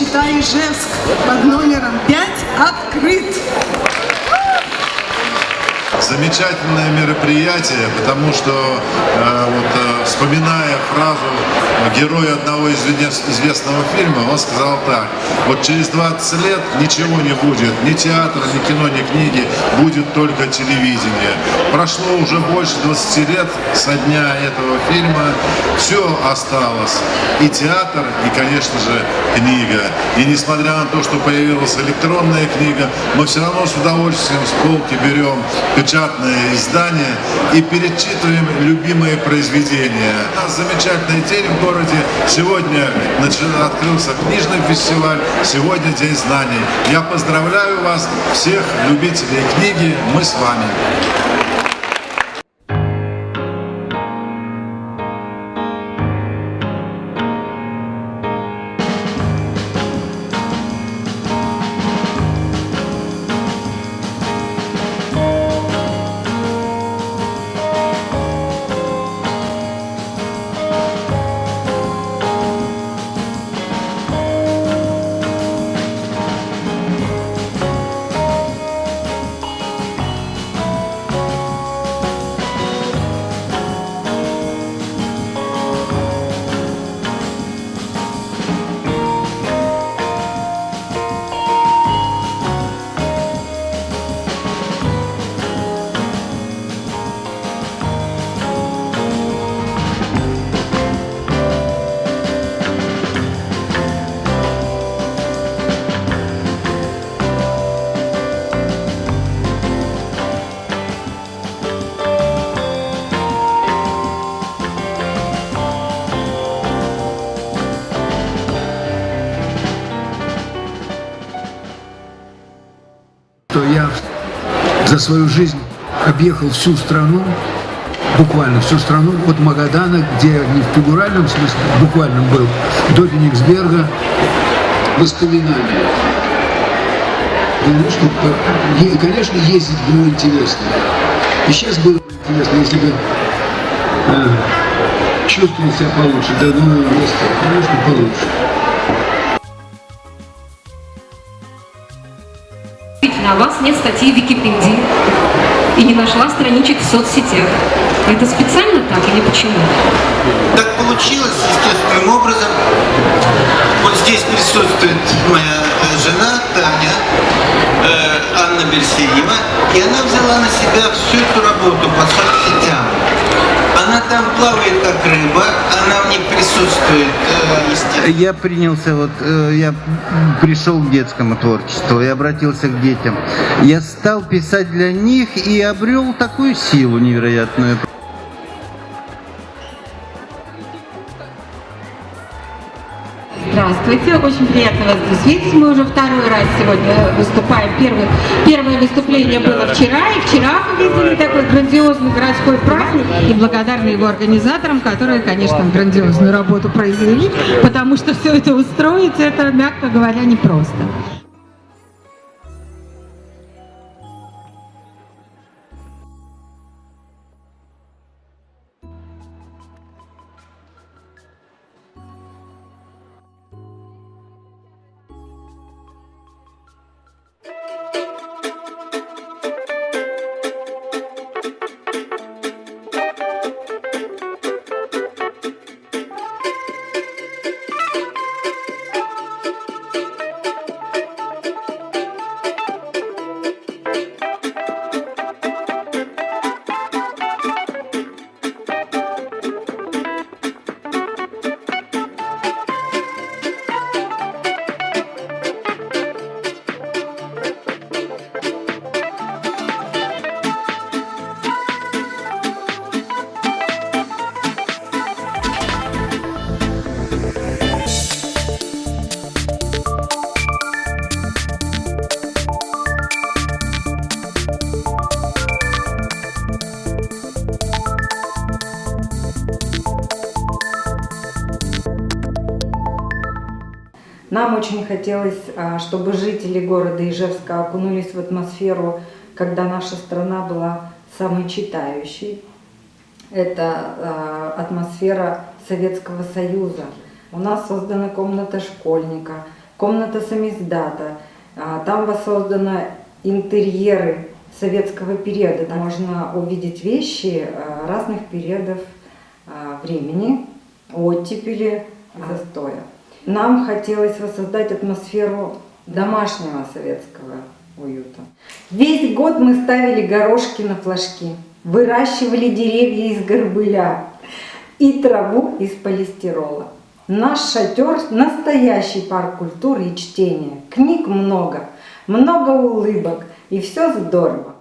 Читай Ижевск под номером 5 открыт. Замечательное мероприятие, потому что, вспоминая фразу героя одного из известного фильма, он сказал так: вот через 20 лет ничего не будет, ни театра, ни кино, ни книги, будет только телевидение. Прошло уже больше 20 лет со дня этого фильма, все осталось, и театр, и, конечно же, книга. И несмотря на то, что появилась электронная книга, мы все равно с удовольствием с полки берем печатное издание и перечитываем любимые произведения. У нас замечательный день в городе. Сегодня открылся книжный фестиваль, сегодня День знаний. Я поздравляю вас, всех любителей книги, мы с вами. Я за свою жизнь объехал всю страну, буквально всю страну, от Магадана, где не в фигуральном смысле, буквально был, до Кенигсберга. Воспоминания. Потому что, конечно, ездить было интересно. И сейчас было интересно, если бы чувствовал себя получше, до нового места, конечно, получше. На вас нет статьи в Википедии и не нашла страничек в соцсетях. Это специально так или почему? Так получилось естественным образом. Вот здесь присутствует моя жена Таня, Анна Берсеева, и она взяла на себя всю эту работу по соцсетям. Она там плавает как рыба, она в них присутствует, естественно. Я принялся, я пришел к детскому творчеству и обратился к детям. Я стал писать для них и обрел такую силу невероятную. Здравствуйте, очень приятно вас здесь видеть. Мы уже второй раз сегодня выступаем. Первое выступление было вчера, и вчера мы видели такой грандиозный городской праздник. И благодарны его организаторам, которые, конечно, грандиозную работу произвели, потому что все это устроить, это, мягко говоря, непросто. Нам очень хотелось, чтобы жители города Ижевска окунулись в атмосферу, когда наша страна была самой читающей. Это атмосфера Советского Союза. У нас создана комната школьника, комната самиздата. Там воссозданы интерьеры советского периода. Там можно увидеть вещи разных периодов времени, оттепели, застоя. Нам хотелось воссоздать атмосферу домашнего советского уюта. Весь год мы ставили горошки на флажки, выращивали деревья из горбыля и траву из полистирола. Наш шатер – настоящий парк культуры и чтения. Книг много, много улыбок, и все здорово.